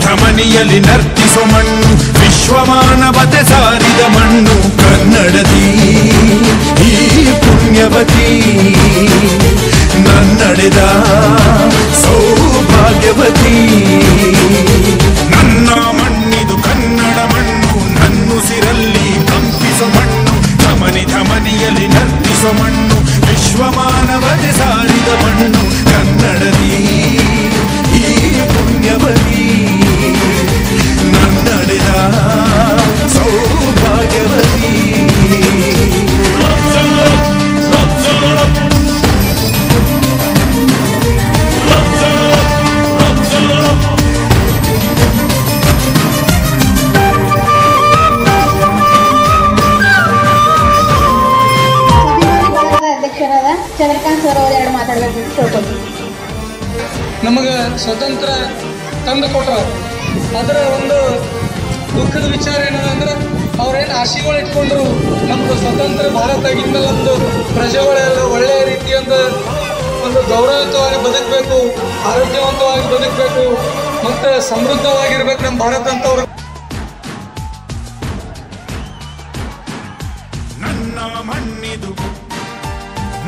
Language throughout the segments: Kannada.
ಧಮನಿಯಲ್ಲಿ ನರ್ತಿಸೋ ಮಣ್ಣು, ವಿಶ್ವಮಾನವತೆ ಸಾರಿದ ಮಣ್ಣು ಕನ್ನಡದಿ ಈ ಪುಣ್ಯವತಿ, ನನ್ನಡೆದ ಸೌಭಾಗ್ಯವತಿ. ನನ್ನ ಮಣ್ಣಿದು ಕನ್ನಡ ಮಣ್ಣು, ನನ್ನುಸಿರಲ್ಲಿ ಕಂಪಿಸೋ ಮಣ್ಣು, ಧಮನಿ ಧಮನಿಯಲ್ಲಿ ನರ್ತಿಸೋ ಮಣ್ಣು, ವಿಶ್ವಮಾನವತೆ ಸಾರಿದ ಮಣ್ಣು ಕನ್ನಡದಿ ಈ ಪುಣ್ಯವತಿ, ನನ್ನಡೆದ ಸೌಭಾಗ್ಯವತಿ. ಅಧ್ಯಕ್ಷರಾದ ಚಂದ್ರಕಾಂತ್ ಸರ್ ಅವರು ಎರಡು ಮಾತಾಡಬೇಕು ತಿಳ್ಕೊತೀವಿ. ನಮಗೆ ಸ್ವತಂತ್ರ ತಂದು ಕೊಟ್ಟರು. ಅದರ ಒಂದು ದುಃಖದ ವಿಚಾರ ಏನದಂದ್ರೆ ಅವ್ರೇನು ಆಶೆಗಳು ಇಟ್ಕೊಂಡ್ರು, ನಮ್ಮದು ಸ್ವತಂತ್ರ ಭಾರತ ಆಗಿದ್ಮೇಲೆ ನಮ್ಮದು ಪ್ರಜೆಗಳೆಲ್ಲ ಒಳ್ಳೆಯ ರೀತಿಯಿಂದ ಒಂದು ಗೌರವಯುತವಾಗಿ ಬದುಕಬೇಕು, ಆರೋಗ್ಯವಂತವಾಗಿ ಬದುಕಬೇಕು ಮತ್ತು ಸಮೃದ್ಧವಾಗಿರ್ಬೇಕು ನಮ್ಮ ಭಾರತ ಅಂತವ್ರು. ನನ್ನ ಮಣ್ಣಿದು,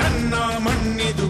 ನನ್ನ ಮಣ್ಣಿದು